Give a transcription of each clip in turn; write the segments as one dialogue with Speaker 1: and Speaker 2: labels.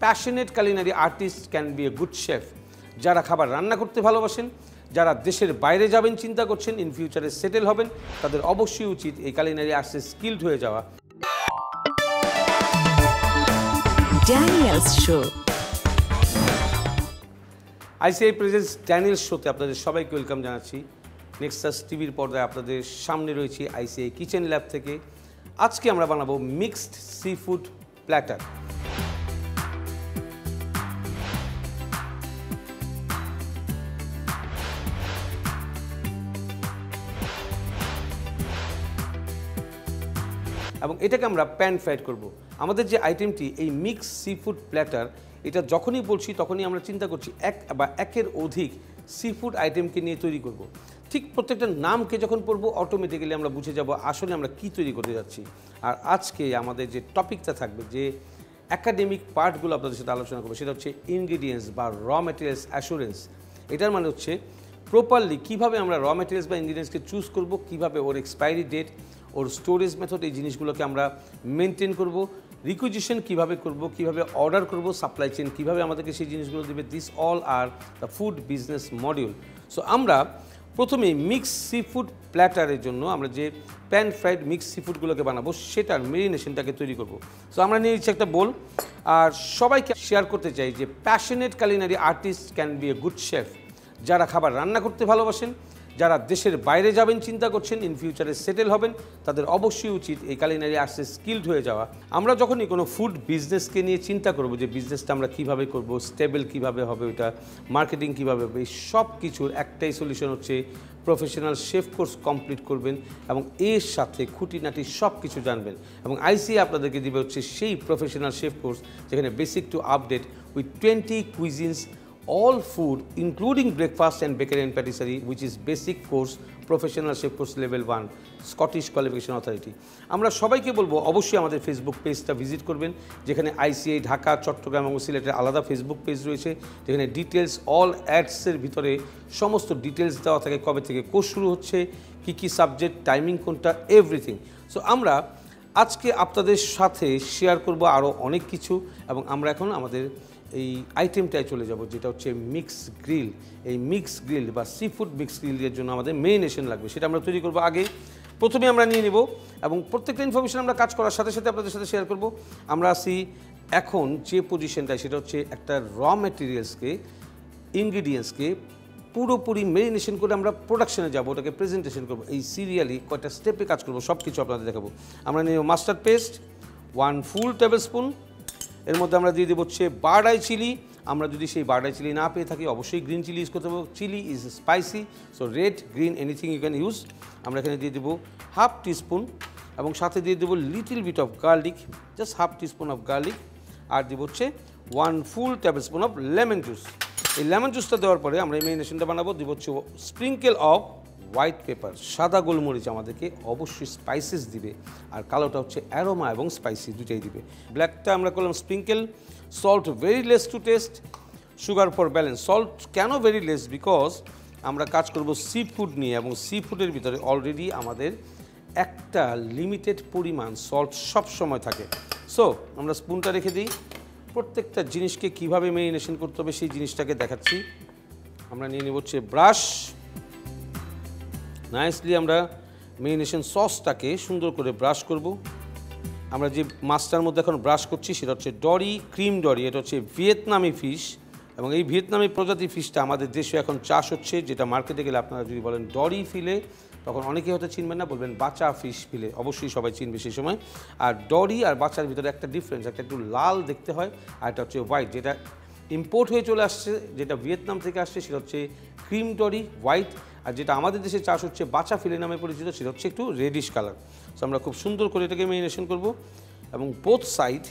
Speaker 1: Passionate culinary artist can be a good chef. যারা খাবার রান্না করতে ভালোবাসেন, যারা দেশের বাইরে যাবেন চিন্তা করছেন, ইন ফিউচারে সেটেল হবেন, তাদের অবশ্যই উচিত এই culinary arts স্কিলড হয়ে যাওয়া।
Speaker 2: Daniels show.
Speaker 1: ICI presents Daniels শোতে আপনাদের সবাইকে ওয়েলকাম জানাচ্ছি। নেক্সাস টিভির পর্দায় আপনাদের সামনে রয়েছে আইসিআই কিচেন ল্যাব থেকে। আজকে আমরা বানাবো মিক্সড সি ফুড প্ল্যাটার। এবং এটাকে আমরা প্যান ফ্রাইড করব। আমাদের যে আইটেমটি এই মিক্স সি ফুড প্ল্যাটার, এটা যখনই বলছি তখনই আমরা চিন্তা করছি এক বা একের অধিক সি ফুড আইটেমকে নিয়ে তৈরি করব। ঠিক প্রত্যেকটা নামকে যখন পড়বো অটোমেটিক্যালি আমরা বুঝে যাব আসলে আমরা কি তৈরি করতে যাচ্ছি। আর আজকে আমাদের যে টপিকটা থাকবে, যে একাডেমিক পার্টগুলো আপনাদের সাথে আলোচনা করবো, সেটা হচ্ছে ইনগ্রিডিয়েন্টস বা র ম্যাটেরিয়ালস অ্যাসুরেন্স। এটার মানে হচ্ছে প্রপারলি কীভাবে আমরা র ম্যাটেরিয়ালস বা ইনগ্রিডিয়েন্টসকে চুজ করব, কীভাবে ওর এক্সপায়ারি ডেট, ওর স্টোরেজ মেথড, এই জিনিসগুলোকে আমরা মেনটেন করব, রিকুইজিশন কীভাবে করব, কীভাবে অর্ডার করব, সাপ্লাই চেন কীভাবে আমাদেরকে সেই জিনিসগুলো দেবে। This all are the food business module. So আমরা প্রথমে মিক্স সি ফুড প্ল্যাটারের জন্য আমরা যে প্যান ফ্রাইড মিক্স সি ফুডগুলোকে বানাবো সেটার মেরিনেশনটাকে তৈরি করব। সো আমরা নিয়ে নিচ্ছি একটা বোল, আর সবাইকে শেয়ার করতে চাই যে passionate culinary artist can B a good chef. যারা খাবার রান্না করতে ভালোবাসেন, যারা দেশের বাইরে যাবেন চিন্তা করছেন, ইন ফিউচারে সেটেল হবেন, তাদের অবশ্যই উচিত এই culinary arts স্কিলড হয়ে যাওয়া। আমরা যখনই কোনো ফুড বিজনেসকে নিয়ে চিন্তা করব যে বিজনেসটা আমরা কীভাবে করব, স্টেবল কীভাবে হবে, ওটা মার্কেটিং কীভাবে হবে, এই সব কিছুর একটাই সলিউশন হচ্ছে প্রফেশনাল শেফ কোর্স কমপ্লিট করবেন এবং এর সাথে খুঁটিনাটি সব কিছু জানবেন। এবং আইসিআই আপনাদেরকে দিবে হচ্ছে সেই প্রফেশনাল শেফ কোর্স যেখানে basic to update with 20 cuisines, all food including breakfast and bakery and patisserie, which is basic course professional chef course level 1 Scottish Qualification Authority। আমরা সবাইকে বলবো অবশ্যই আমাদের ফেসবুক পেজটা ভিজিট করবেন, যেখানে আইসিআই ঢাকা, চট্টগ্রাম এবং সিলেটের আলাদা ফেসবুক পেজ রয়েছে, যেখানে ডিটেলস অল অ্যাডসের ভিতরে সমস্ত ডিটেলস দেওয়া থাকে, কবে থেকে কোর্স শুরু হচ্ছে, কী কী সাবজেক্ট, টাইমিং কোনটা, এভরিথিং। সো আমরা আজকে আপনাদের সাথে শেয়ার করব আরও অনেক কিছু, এবং আমরা এখন আমাদের এই আইটেমটায় চলে যাব, যেটা হচ্ছে মিক্স গ্রিল। এই মিক্স গ্রিল বা সি ফুড মিক্স গ্রিলের জন্য আমাদের মেরিনেশন লাগবে, সেটা আমরা তৈরি করব। আগে প্রথমে আমরা নিয়ে নেব এবং প্রত্যেকটা ইনফরমেশন আমরা কাজ করার সাথে সাথে আপনাদের সাথে শেয়ার করব। আমরা আসি এখন যে পজিশনটায়, সেটা হচ্ছে একটা র ম্যাটেরিয়ালসকে, ইনগ্রিডিয়েন্টসকে পুরোপুরি মেরিনেশন করে আমরা প্রোডাকশনে যাব, ওটাকে প্রেজেন্টেশন করব। এই সিরিয়ালি কয়টা স্টেপে কাজ করব সব কিছু আপনাদের দেখাবো। আমরা নিয়ে নেব mustard paste 1 full table spoon. এর মধ্যে আমরা দিয়ে দেবো হচ্ছে বার্ড আই চিলি। আমরা যদি সেই বার্ড আই চিলি না পেয়ে থাকি অবশ্যই গ্রিন চিলি ইউজ করতে পারবো। Chili is spicy, so red, green, anything you can use. আমরা এখানে দিয়ে দেবো হাফ টিস্পুন, এবং সাথে দিয়ে দেবো little bit of garlic, just half teaspoon of garlic. আর দেবো হচ্ছে 1 full tablespoon of lemon juice. এই লেমন জুসটা দেওয়ার পরে আমরা এই মেরিনেশনটা বানাবো। দেবো হচ্ছে স্প্রিঙ্কেল অফ হোয়াইট পেপার, সাদা গোলমরিচ আমাদেরকে অবশ্যই স্পাইসেস দিবে, আর কালোটা হচ্ছে অ্যারোমা এবং স্পাইসি দুটাই দিবে। ব্ল্যাকটা আমরা করলাম sprinkle. Salt very less to taste, sugar for balance. Salt কেন ভেরি লেস? বিকজ আমরা কাজ করব সি ফুড নিয়ে, এবং সি ফুডের ভিতরে অলরেডি আমাদের একটা লিমিটেড পরিমাণ সল্ট সব সময় থাকে। সো আমরা স্পুনটা রেখে দিই। প্রত্যেকটা জিনিসকে কীভাবে মেরিনেশন করতে হবে সেই জিনিসটাকে দেখাচ্ছি। আমরা নিয়ে নেব হচ্ছে ব্রাশ। নাইসলি আমরা মেরিনেশন সসটাকে সুন্দর করে ব্রাশ করব। আমরা যে মাছটার মধ্যে এখন ব্রাশ করছি সেটা হচ্ছে ডরি, ক্রিম ডরি। এটা হচ্ছে ভিয়েতনামি ফিশ, এবং এই ভিয়েতনামি প্রজাতির ফিশটা আমাদের দেশে এখন চাষ হচ্ছে, যেটা মার্কেটে গেলে আপনারা যদি বলেন ডরি ফিলে, তখন অনেকে হয়তো চিনবেন না, বলবেন বাচা ফিশ ফিলে, অবশ্যই সবাই চিনবে সেই সময়। আর ডরি আর বাচার ভিতরে একটা ডিফারেন্স, একটা একটু লাল দেখতে হয়, আর এটা হচ্ছে হোয়াইট। যেটা ইম্পোর্ট হয়ে চলে আসছে, যেটা ভিয়েতনাম থেকে আসছে, সেটা হচ্ছে ক্রিম ডরি হোয়াইট, আর যেটা আমাদের দেশে চাষ হচ্ছে বাচা ফিলে নামে পরিচিত, সেটা হচ্ছে একটু রেডিশ কালার। সো আমরা খুব সুন্দর করে এটাকে মেরিনেশন করব, এবং both side,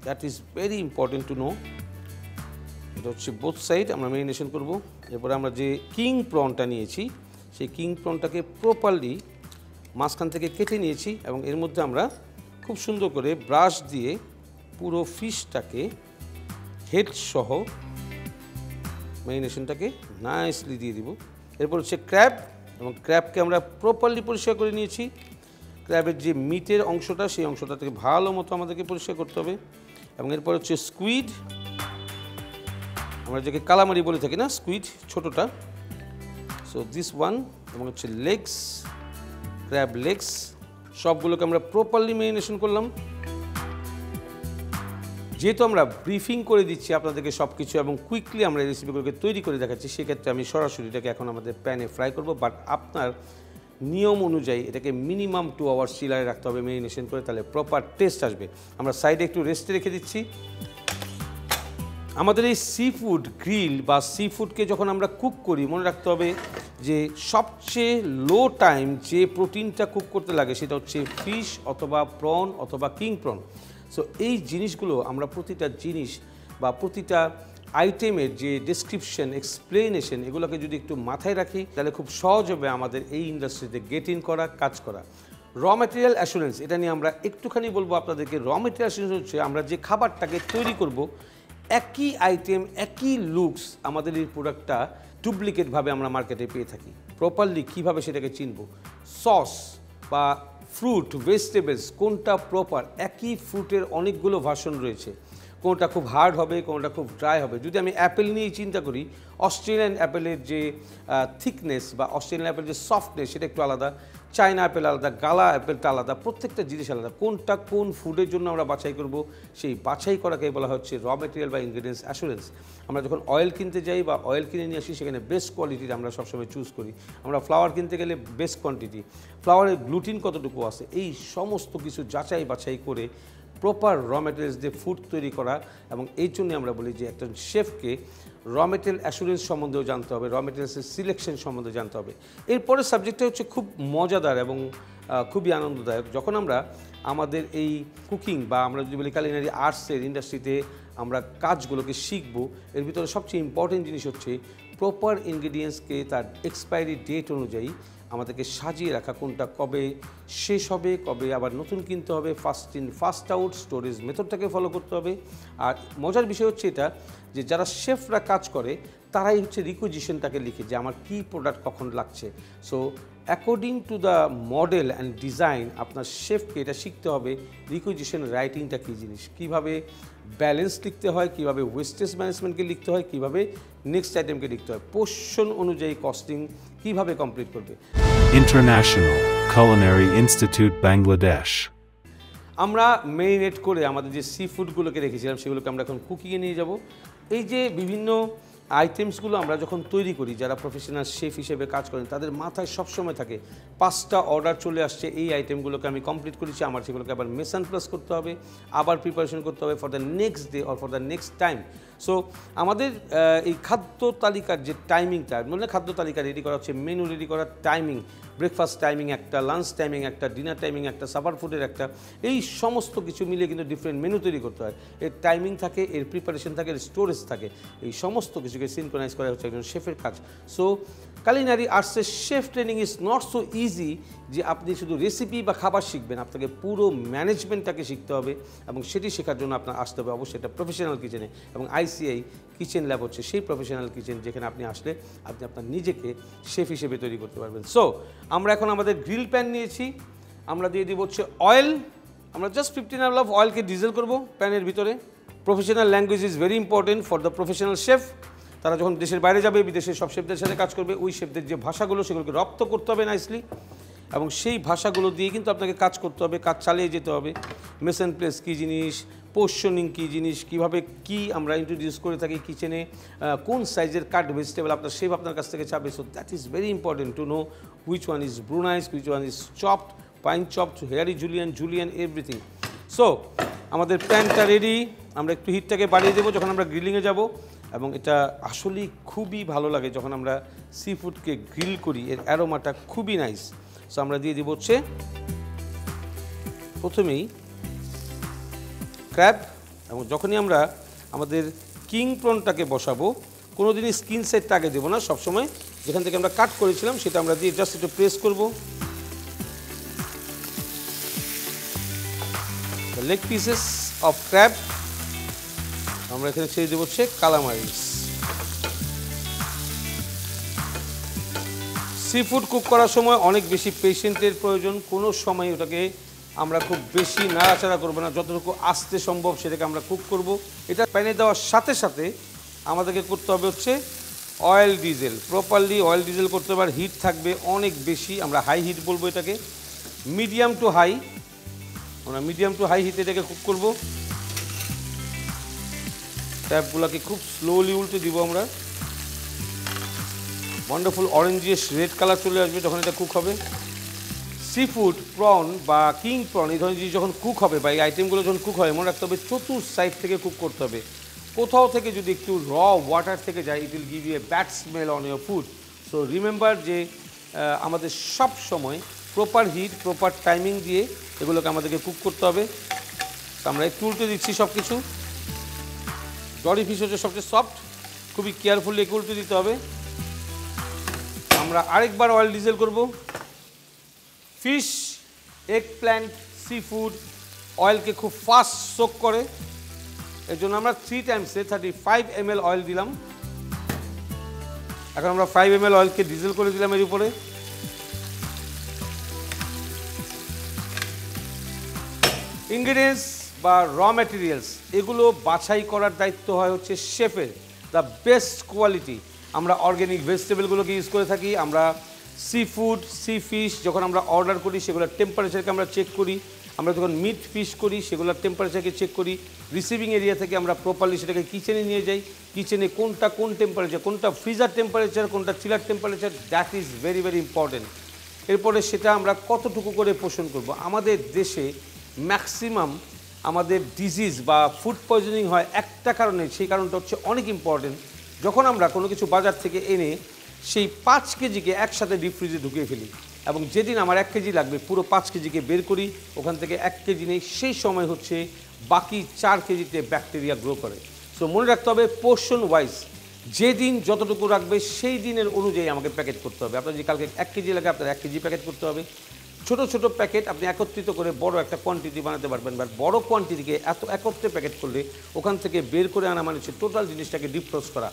Speaker 1: that is very important to no, এটা হচ্ছে বোথ সাইড আমরা মেরিনেশন করব। এরপরে আমরা যে কিং প্রনটা নিয়েছি, সেই কিং প্রনটাকে প্রপারলি মাঝখান থেকে কেটে নিয়েছি, এবং এর মধ্যে আমরা খুব সুন্দর করে ব্রাশ দিয়ে পুরো ফিশটাকে হেড সহ মেরিনেশনটাকে নাইসলি দিয়ে দিব। এরপর হচ্ছে ক্র্যাব, এবং ক্র্যাবকে আমরা প্রপারলি পরিষ্কার করে নিয়েছি। ক্র্যাবের যে মিটের অংশটা, সেই অংশটা থেকে ভালো মতো আমাদেরকে পরিষ্কার করতে হবে। এবং এরপর হচ্ছে স্কুইড, আমরা যেটাকে কালামারি বলে থাকি না, স্কুইড ছোটোটা। সো দিস ওয়ান, এবং হচ্ছে লেগস, ক্র্যাব লেগস, সবগুলোকে আমরা প্রপারলি ম্যারিনেশন করলাম। যেহেতু আমরা ব্রিফিং করে দিচ্ছি আপনাদেরকে সব কিছু এবং কুইকলি আমরা এই রেসিপিগুলোকে তৈরি করে দেখাচ্ছি, সেক্ষেত্রে আমি সরাসরি এটাকে এখন আমাদের প্যানে ফ্রাই করব। বাট আপনার নিয়ম অনুযায়ী এটাকে মিনিমাম 2 আওয়ার্স চিলারে রাখতে হবে ম্যারিনেশন করে, তাহলে প্রপার টেস্ট আসবে। আমরা সাইডে একটু রেস্টে রেখে দিচ্ছি। আমাদের এই সি ফুড গ্রিল বা সি ফুডকে যখন আমরা কুক করি, মনে রাখতে হবে যে সবচেয়ে লো টাইম যে প্রোটিনটা কুক করতে লাগে সেটা হচ্ছে ফিশ অথবা প্রন অথবা কিং প্রন। সো এই জিনিসগুলো আমরা প্রতিটা জিনিস বা প্রতিটা আইটেমের যে ডেসক্রিপশন, এক্সপ্লেনেশন, এগুলোকে যদি একটু মাথায় রাখি তাহলে খুব সহজ হবে আমাদের এই ইন্ডাস্ট্রিতে গেট ইন করা, কাজ করা। র ম্যাটেরিয়াল অ্যাসুরেন্স, এটা নিয়ে আমরা একটুখানি বলবো আপনাদেরকে। র ম্যাটেরিয়াল অ্যাসুরেন্স হচ্ছে আমরা যে খাবারটাকে তৈরি করব, একই আইটেম, একই লুকস, আমাদের এই প্রোডাক্টটা ডুপ্লিকেটভাবে আমরা মার্কেটে পেয়ে থাকি। প্রপারলি কীভাবে সেটাকে চিনব? সস বা ফ্রুট, ভেজিটেবলস, কোনটা প্রপার? একই ফ্রুটের অনেকগুলো ভার্সন রয়েছে, কোনটা খুব হার্ড হবে, কোনটা খুব ড্রাই হবে। যদি আমি অ্যাপেল নিয়েই চিন্তা করি, অস্ট্রেলিয়ান অ্যাপেলের যে থিকনেস বা অস্ট্রেলিয়ান অ্যাপেলের যে সফটনেস সেটা একটু আলাদা, চায়না অ্যাপেল আলাদা, গালা অ্যাপেলটা আলাদা, প্রত্যেকটা জিনিস আলাদা। কোনটা কোন ফুডের জন্য আমরা বাছাই করব, সেই বাছাই করাকে বলা হচ্ছে র ম্যাটেরিয়াল বা ইনগ্রেডিয়েন্টস অ্যাসুরেন্স। আমরা যখন অয়েল কিনতে যাই বা অয়েল কিনে নিয়ে আসি, সেখানে বেস্ট কোয়ালিটির আমরা সবসময় চুজ করি। আমরা ফ্লাওয়ার কিনতে গেলে বেস্ট কোয়ান্টিটি, ফ্লাওয়ারের গ্লুটিন কতটুকু আছে, এই সমস্ত কিছু যাচাই বাছাই করে প্রপার র ম্যাটেরিয়ালস দিয়ে ফুড তৈরি করা। এবং এই জন্যে আমরা বলি যে একজন শেফকে র মেটেরিয়াল অ্যাসুরেন্স সম্বন্ধেও জানতে হবে, র মেটেরিয়ালসের সিলেকশন সম্বন্ধে জানতে হবে। এরপরের সাবজেক্টটা হচ্ছে খুব মজাদার এবং খুবই আনন্দদায়ক। যখন আমরা আমাদের এই কুকিং বা আমরা যদি বলি কুলিনারি আর্টসের ইন্ডাস্ট্রিতে আমরা কাজগুলোকে শিখবো, এর ভিতরে সবচেয়ে ইম্পর্টেন্ট জিনিস হচ্ছে প্রপার ইনগ্রিডিয়েন্টসকে তার এক্সপায়ারি ডেট অনুযায়ী আমাদেরকে সাজিয়ে রাখা, কোনটা কবে শেষ হবে, কবে আবার নতুন কিনতে হবে, first in first out storage মেথডটাকে ফলো করতে হবে। আর মজার বিষয় হচ্ছে এটা যে যারা শেফরা কাজ করে তারাই হচ্ছে রিকুইজিশনটাকে লিখে যে আমার কী প্রোডাক্ট কখন লাগছে। So according to the model and design আপনার শেফকে এটা শিখতে হবে রিকুইজিশন রাইটিংটা কী জিনিস, কীভাবে ব্যালেন্স লিখতে হয়, কীভাবে ওয়েস্টেজ ম্যানেজমেন্টকে লিখতে হয়, কীভাবে নেক্সট আইটেমকে লিখতে হয়, পোর্শন অনুযায়ী কস্টিং কীভাবে কমপ্লিট করবে।
Speaker 2: International Culinary Institute, Bangladesh.
Speaker 1: আমরা মেরিনেট করে আমাদের যে সি ফুডগুলোকে রেখেছিলাম সেগুলোকে আমরা এখন কুকিংয়ে নিয়ে যাব। এই যে বিভিন্ন আইটেমসগুলো আমরা যখন তৈরি করি, যারা প্রফেশনাল শেফ হিসেবে কাজ করেন তাদের মাথায় সবসময় থাকে 5টা অর্ডার চলে আসছে, এই আইটেমগুলোকে আমি কমপ্লিট করেছি, আমার সেগুলোকে আবার মেসান প্লাস করতে হবে, আবার প্রিপারেশন করতে হবে for the next day or for the next time. So আমাদের এই খাদ্য তালিকার যে টাইমিংটা, মানে খাদ্য তালিকা রেডি করা হচ্ছে মেনু রেডি করার টাইমিং, ব্রেকফাস্ট টাইমিং একটা, লাঞ্চ টাইমিং একটা, ডিনার টাইমিং একটা, সাপার ফুডের একটা, এই সমস্ত কিছু মিলিয়ে কিন্তু ডিফারেন্ট মেনু তৈরি করতে হয়। এর টাইমিং থাকে, এর প্রিপারেশন থাকে, এর স্টোরেজ থাকে, এই সমস্ত কিছুকে সিনক্রোনাইজ করা হচ্ছে একজন শেফের কাজ। সো কুলিনারি আর্টসের chef training is not so easy যে আপনি শুধু রেসিপি বা খাবার শিখবেন, আপনাকে পুরো ম্যানেজমেন্টটাকে শিখতে হবে এবং সেটি শেখার জন্য আপনার আসতে হবে অবশ্যই একটা প্রফেশনাল কিচেনে। এবং আইসিআই কিচেন ল্যাব হচ্ছে সেই প্রফেশনাল কিচেন যেখানে আপনি আসলে আপনি আপনার নিজেকে শেফ হিসেবে তৈরি করতে পারবেন। সো আমরা এখন আমাদের গ্রিল প্যান নিয়েছি, আমরা দিয়ে দিব হচ্ছে অয়েল। আমরা জাস্ট 15 ml অফ অয়েলকে ডিজেল করব প্যানের ভিতরে। Professional language is very important for the professional chef. তারা যখন দেশের বাইরে যাবে, বিদেশের সব শেফদের সাথে কাজ করবে, ওই শেফদের যে ভাষাগুলো সেগুলোকে রপ্ত করতে হবে নাইসলি, এবং সেই ভাষাগুলো দিয়ে কিন্তু আপনাকে কাজ করতে হবে, কাজ চালিয়ে যেতে হবে। মেসেন প্লেস কী জিনিস, পোর্শনিং কী জিনিস, কীভাবে কী আমরা ইন্ট্রোডিউস করে থাকি কিচেনে, কোন সাইজের কাট ভেজিটেবল আপনার শেফ আপনার কাছ থেকে চাবে। So that is very important to know which one is brunoise, which one is chopped, fine chopped, hairy julienne everything. So আমাদের প্যানটা রেডি, আমরা একটু হিটটাকে বাড়িয়ে দেবো যখন আমরা গ্রিলিংয়ে যাব। এবং এটা আসলেই খুবই ভালো লাগে যখন আমরা সি ফুডকে গ্রিল করি, এর অ্যারোমাটা খুবই নাইস। সো আমরা দিয়ে দিব হচ্ছে প্রথমেই ক্র্যাব, এবং যখনই আমরা আমাদের কিং প্রনটাকে বসাবো কোনো দিনই স্কিন সেটটা আগে দেবো না, সবসময় যেখান থেকে আমরা কাট করেছিলাম সেটা আমরা দিয়ে জাস্ট একটু প্রেস করব। লেগ পিসেস অফ ক্র্যাব আমরা এখানে ছেড়ে দেবো হচ্ছে কালামারিস। সি ফুড কুক করার সময় অনেক বেশি পেশেন্টের প্রয়োজন, কোনো সময় ওটাকে আমরা খুব বেশি নাড়াচাড়া করবো না, যতটুকু আস্তে সম্ভব সেটাকে আমরা কুক করব। এটা প্যানে দেওয়ার সাথে সাথে আমাদেরকে করতে হবে হচ্ছে oil diesel, properly oil diesel করতে হবে। আর হিট থাকবে অনেক বেশি, আমরা হাই হিট বলবো এটাকে, মিডিয়াম টু হাই। আমরা মিডিয়াম টু হাই হিটে এটাকে কুক করবো। ট্যাপগুলোকে খুব স্লোলি উল্টে দিব আমরা। ওয়ান্ডারফুল অরেঞ্জিশ রেড কালার চলে আসবে যখন এটা কুক হবে। সি ফুড, প্রন বা কিং প্রন এই ধরনের জিনিস যখন কুক হবে বা এই আইটেমগুলো যখন কুক হয়, মনে রাখতে হবে চতুর সাইড থেকে কুক করতে হবে। কোথাও থেকে যদি একটু র ওয়াটার থেকে যায়, it will give you a bad smell on your food. So remember যে আমাদের সব সময় প্রপার হিট, প্রপার টাইমিং দিয়ে এগুলোকে আমাদেরকে কুক করতে হবে। তো আমরা একটু উল্টে দিচ্ছি সব কিছু। ডরি ফিশ হচ্ছে সবচেয়ে সফট, খুবই কেয়ারফুলি একটু উল্টে দিতে হবে। আমরা আরেকবার অয়েল ডিজেল করব। Fish, egg plant, seafood অয়েলকে খুব ফাস্ট সোক করে, এর জন্য আমরা 3 টাইমসে 35 ml অয়েল দিলাম। এখন আমরা 5 ml অয়েলকে ডিজেল করে দিলাম এর উপরে। ইনগ্রিডিয়েন্টস বা র ম্যাটেরিয়ালস এগুলো বাছাই করার দায়িত্ব হয় হচ্ছে শেফের। দ্য বেস্ট কোয়ালিটি আমরা অর্গ্যানিক ভেজিটেবলগুলোকে ইউজ করে থাকি। আমরা সি ফুড, সি ফিশ যখন আমরা অর্ডার করি সেগুলোর টেম্পারেচারকে আমরা চেক করি। আমরা যখন মিট ফিশ করি সেগুলোর টেম্পারেচারকে চেক করি। রিসিভিং এরিয়া থেকে আমরা প্রপারলি সেটাকে কিচেনে নিয়ে যাই। কিচেনে কোনটা কোন টেম্পারেচার, কোনটা ফ্রিজার টেম্পারেচার, কোনটা chiller temperature, that is very very important. এরপরে সেটা আমরা কতটুকু করে পোষণ করব। আমাদের দেশে ম্যাক্সিমাম আমাদের ডিজিজ বা ফুড পয়জনিং হয় একটা কারণে, সেই কারণটা হচ্ছে অনেক ইম্পর্টেন্ট। যখন আমরা কোনো কিছু বাজার থেকে এনে সেই 5 কেজিকে একসাথে ডিপ ফ্রিজে ঢুকিয়ে ফেলি, এবং যেদিন আমার 1 কেজি লাগবে পুরো 5 কেজিকে বের করি, ওখান থেকে 1 কেজি নেই, সেই সময় হচ্ছে বাকি 4 কেজিতে ব্যাকটেরিয়া গ্রো করে। সো মনে রাখতে হবে পোর্শন ওয়াইজ যেদিন যতটুকু রাখবে সেই দিনের অনুযায়ী আমাকে প্যাকেট করতে হবে। আপনার যদি কালকে 1 কেজি লাগে আপনার 1 কেজি প্যাকেট করতে হবে। ছোট ছোট প্যাকেট আপনি একত্রিত করে বড় একটা কোয়ান্টিটি বানাতে পারবেন, বাট বড় কোয়ান্টিটিকে এত একত্রে প্যাকেট করলে ওখান থেকে বের করে আনা মানে হচ্ছে টোটাল জিনিসটাকে ডিপ ফ্রস্ট করা।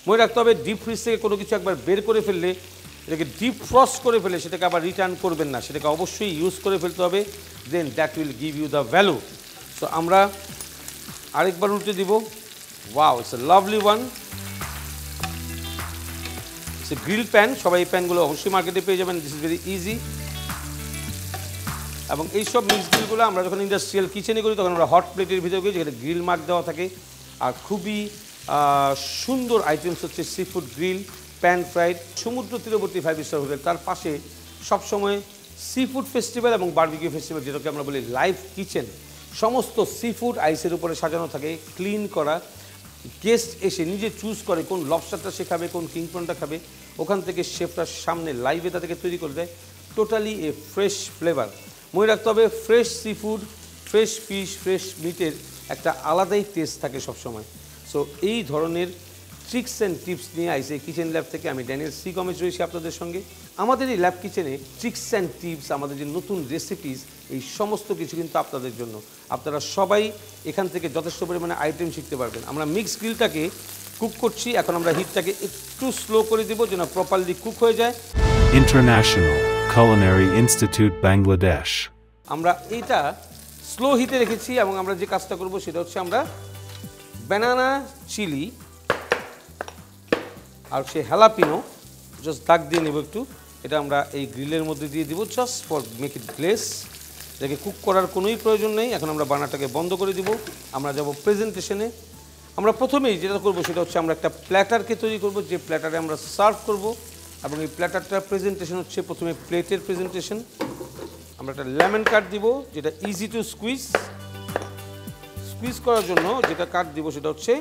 Speaker 1: মনে রাখতে হবে ডিপ ফ্রিজ থেকে কোনো কিছু একবার বের করে ফেললে, এটাকে ডিপ ফ্রস্ট করে ফেলে সেটাকে আবার রিটার্ন করবেন না, সেটাকে অবশ্যই ইউজ করে ফেলতে হবে। Then that will give you the value. So আমরা আরেকবার উল্টে দিব। Wow, it's a lovely one. It's a grill pan. সবাই এই প্যানগুলো অবশ্যই মার্কেটে পেয়ে যাবেন। This is very easy. এবং এইসব মিক্স গ্রিলগুলো আমরা যখন ইন্ডাস্ট্রিয়াল কিচেনে করি তখন আমরা হট প্লেটের ভিতরে করি, যেখানে গ্রিল মার্ক দেওয়া থাকে। আর খুবই সুন্দর আইটেমস হচ্ছে sea food grill, pan fried. সমুদ্র তীরবর্তী 5 স্টার হোটেল, তার পাশে সবসময় সি ফুড ফেস্টিভ্যাল এবং বারবিকিউ ফেস্টিভ্যাল, যেটাকে আমরা বলি লাইভ কিচেন। সমস্ত সি ফুড আইসের উপরে সাজানো থাকে, ক্লিন করা। গেস্ট এসে নিজে চুজ করে কোন লবস্টারটা সে খাবে, কোন কিং প্রনটা খাবে, ওখান থেকে শেফটার সামনে লাইভে তাদেরকে তৈরি করে দেয়। Totally a fresh flavour. মনে রাখতে হবে fresh seafood, fresh fish, fresh মিটের একটা আলাদাই টেস্ট থাকে সবসময়। সো এই ধরনের ট্রিক্স অ্যান্ড টিপস নিয়ে আইসে কিচেন ল্যাব থেকে আমি ড্যানিয়েল সি গমেজ রয়েছি আপনাদের সঙ্গে। আমাদের এই ল্যাব কিচেনে ট্রিক্স অ্যান্ড টিপস, আমাদের যে নতুন রেসিপিস, এই সমস্ত কিছু কিন্তু আপনাদের জন্য। আপনারা সবাই এখান থেকে যথেষ্ট পরিমাণে আইটেম শিখতে পারবেন। আমরা মিক্স গ্রিলটাকে কুক করছি, এখন আমরা হিটটাকে একটু স্লো করে দেবো যেন প্রপারলি কুক হয়ে যায়।
Speaker 2: International Culinary Institute, Bangladesh.
Speaker 1: আমরা এইটা স্লো হিটে রেখেছি এবং আমরা যে কাজটা করব সেটা হচ্ছে আমরা ব্যানানা চিলি আর সে হ্যালাপিনো জাস্ট দাগ দিয়ে নেব একটু। এটা আমরা এই গ্রিলের মধ্যে দিয়ে দিব জাস্ট ফর মেক ইট গ্লেস। এটাকে কুক করার কোনোই প্রয়োজন নেই। এখন আমরা বানাটাকে বন্ধ করে দিব। আমরা যাব প্রেজেন্টেশনে। আমরা প্রথমেই যেটা করব সেটা হচ্ছে আমরা একটা প্ল্যাটারকে তৈরি করব, যে প্ল্যাটারে আমরা সার্ভ করব। এবং এই প্ল্যাটারটার প্রেজেন্টেশন হচ্ছে প্রথমে প্লেটের প্রেজেন্টেশন। আমরা একটা লেমন কাট দিব, যেটা ইজি টু স্কুইজ। স্কুইজ করার জন্য যেটা কাট দিব সেটা হচ্ছে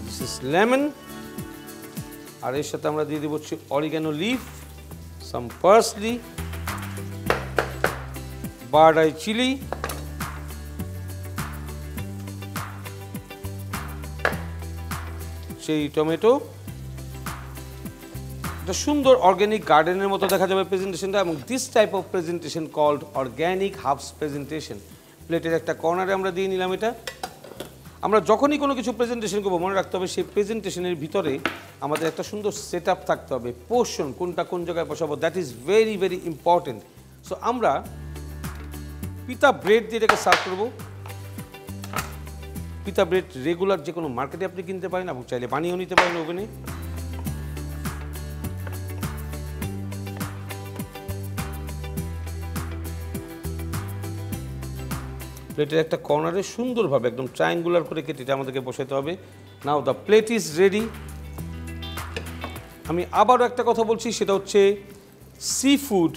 Speaker 1: দিস ইজ লেমন। আর এর সাথে আমরা দিয়ে দিব হচ্ছে oregano leaf, some parsley, bird eye chili, সেই টমেটো। একটা সুন্দর অর্গ্যানিক গার্ডেনের মতো দেখা যাবে প্রেজেন্টেশনটা। এবং this type of presentation called organic herbs presentation. প্লেটের একটা কর্নারে আমরা দিয়ে নিলাম এটা। আমরা যখনই কোনো কিছু প্রেজেন্টেশন করবো মনে রাখতে হবে সেই প্রেজেন্টেশনের ভিতরে আমাদের একটা সুন্দর সেট আপ থাকতে হবে। পোর্শন কোনটা কোন জায়গায় বসাবো, that is very very important. So আমরা পিতা ব্রেড দিয়ে এটাকে সার্ভ করবো। পিতা ব্রেড রেগুলার যে কোনো মার্কেটে আপনি কিনতে পারেন এবং চাইলে বানিয়েও নিতে পারেন ওভেনে। প্লেটের একটা কর্নারে সুন্দরভাবে একদম ট্রায়াঙ্গুলার করে কেটে এটা আমাদেরকে বসাতে হবে। নাও দ্য প্লেট ইজ রেডি। আমি আবারও একটা কথা বলছি, সেটা হচ্ছে sea food,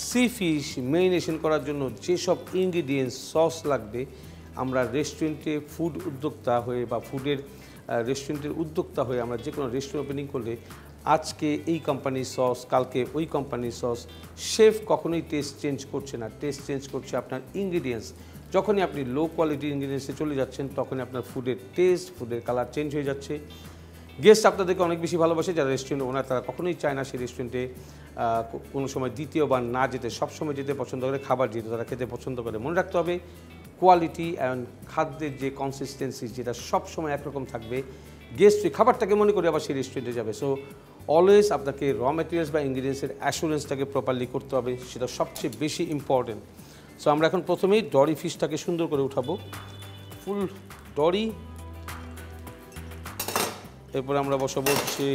Speaker 1: C fish marination করার জন্য যেসব ইনগ্রিডিয়েন্টস সস লাগবে, আমরা রেস্টুরেন্টে ফুড উদ্যোক্তা হয়ে বা ফুডের রেস্টুরেন্টের উদ্যোক্তা হয়ে আমরা যে কোনো রেস্টুরেন্ট ওপেনিং করলে আজকে এই কোম্পানির সস, কালকে ওই কোম্পানির সস, শেফ কখনোই টেস্ট চেঞ্জ করছে না, টেস্ট চেঞ্জ করছে আপনার ইনগ্রিডিয়েন্টস। যখনই আপনি লো কোয়ালিটির ইনগ্রিডিয়েন্টসে চলে যাচ্ছেন তখনই আপনার ফুডের টেস্ট, ফুডের কালার চেঞ্জ হয়ে যাচ্ছে। গেস্ট আপনাদেরকে অনেক বেশি ভালোবাসে, যারা রেস্টুরেন্ট ওনার তারা কখনোই চায় না সেই রেস্টুরেন্টে কোনো সময় দ্বিতীয়বার না যেতে, সবসময় যেতে পছন্দ করে, খাবার যেহেতু তারা খেতে পছন্দ করে। মনে রাখতে হবে কোয়ালিটি অ্যান্ড খাদ্যের যে কনসিস্টেন্সি যেটা সবসময় একরকম থাকবে। গেস্ট ওই খাবারটাকে মনে করে আবার সেই রেস্টুরেন্টে যাবে। সো অলওয়েজ আপনাকে র ম্যাটেরিয়ালস বা ইনগ্রিডিয়েন্টসের অ্যাসুরেন্সটাকে প্রপারলি করতে হবে, সেটা সবচেয়ে বেশি ইম্পর্টেন্ট। সো আমরা এখন প্রথমেই ডরি ফিশটাকে সুন্দর করে উঠাবো, ফুল ডরি। এরপরে আমরা বসাবো হচ্ছে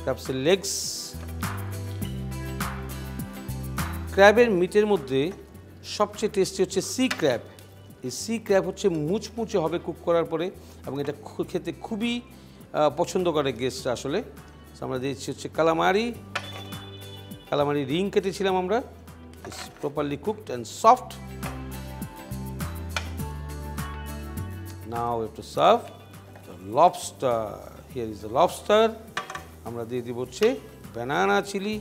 Speaker 1: ক্র্যাবসের লেগস। ক্র্যাবের মিটের মধ্যে সবচেয়ে টেস্টি হচ্ছে সি ক্র্যাব। এই সি ক্র্যাব হচ্ছে মুচমুচে হবে কুক করার পরে এবং এটা খেতে খুবই পছন্দ করে গেস্টরা আসলে। আমরা দিয়েছি হচ্ছে কালামারি রিং কেটেছিলাম আমরা, properly cooked and soft. Now we have to serve the lobster. Here is the lobster. আমরা দিয়ে দিব হচ্ছে banana chili,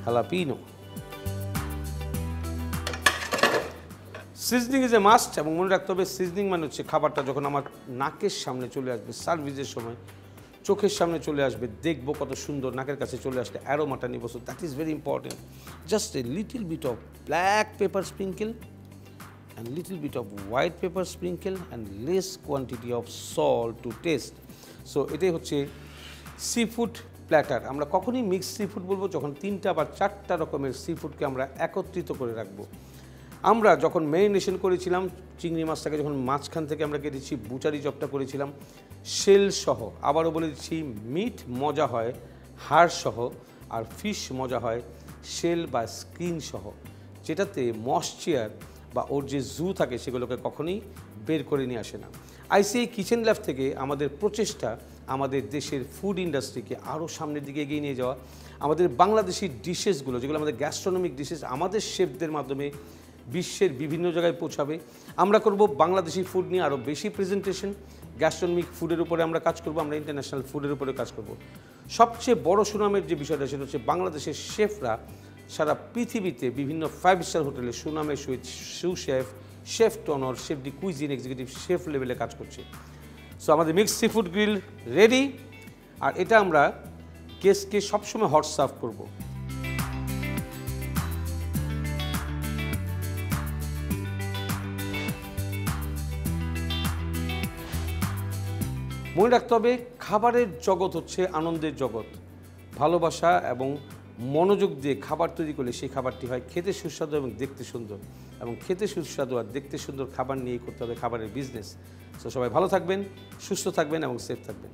Speaker 1: jalapeno. Seasoning is a must এবং মনে রাখতে হবে সিজনিং মানে হচ্ছে খাবারটা যখন আমার নাকের সামনে চলে আসবে, সার্ভিসের সময় চোখের সামনে চলে আসবে, দেখবো কত সুন্দর, নাকের কাছে চলে আসলে অ্যারোমাটা নিব। So that is very important. Just a little bit of black pepper sprinkle and little bit of white pepper sprinkle and less quantity of salt to taste. So এটাই হচ্ছে সি ফুড প্ল্যাটার। আমরা কখনই mix sea food বলবো যখন 3টা বা 4টা রকমের সি ফুডকে আমরা একত্রিত করে রাখবো। আমরা যখন মেরিনেশন করেছিলাম চিংড়ি মাছটাকে, যখন মাঝখান থেকে আমরা কেটেছি, বুচারি চপটা করেছিলাম শেল সহ। আবারও বলে দিচ্ছি, মিট মজা হয় হাড় সহ আর ফিশ মজা হয় শেল বা স্কিন সহ, যেটাতে ময়েশ্চার বা ওর যে জু থাকে সেগুলোকে কখনোই বের করে নিয়ে আসে না। আইসিআই কিচেন ল্যাব থেকে আমাদের প্রচেষ্টা আমাদের দেশের ফুড ইন্ডাস্ট্রিকে আরও সামনের দিকে এগিয়ে নিয়ে যাওয়া, আমাদের বাংলাদেশি ডিশেসগুলো যেগুলো আমাদের গ্যাস্ট্রোনমিক ডিশেস আমাদের শেফদের মাধ্যমে বিশ্বের বিভিন্ন জায়গায় পৌঁছাবে। আমরা করব বাংলাদেশি ফুড নিয়ে আরও বেশি প্রেজেন্টেশন, গ্যাস্ট্রোনমিক ফুডের উপরে আমরা কাজ করব, আমরা ইন্টারন্যাশনাল ফুডের উপরে কাজ করব। সবচেয়ে বড় সুনামের যে বিষয়টা সেটা হচ্ছে বাংলাদেশের শেফরা সারা পৃথিবীতে বিভিন্ন 5 স্টার হোটেলে সুনামের সহিত chef, chef tournant, chef de cuisine, executive chef লেভেলে কাজ করছে। সো আমাদের mixed seafood grill ready, আর এটা আমরা গেস্টকে সবসময় হট সার্ভ করব। মনে রাখতে হবে খাবারের জগৎ হচ্ছে আনন্দের জগৎ। ভালোবাসা এবং মনোযোগ দিয়ে খাবার তৈরি করলে সেই খাবারটি হয় খেতে সুস্বাদু এবং দেখতে সুন্দর, এবং খেতে সুস্বাদু আর দেখতে সুন্দর খাবার নিয়েই করতে হবে খাবারের বিজনেস। তো সবাই ভালো থাকবেন, সুস্থ থাকবেন এবং সেফ থাকবেন।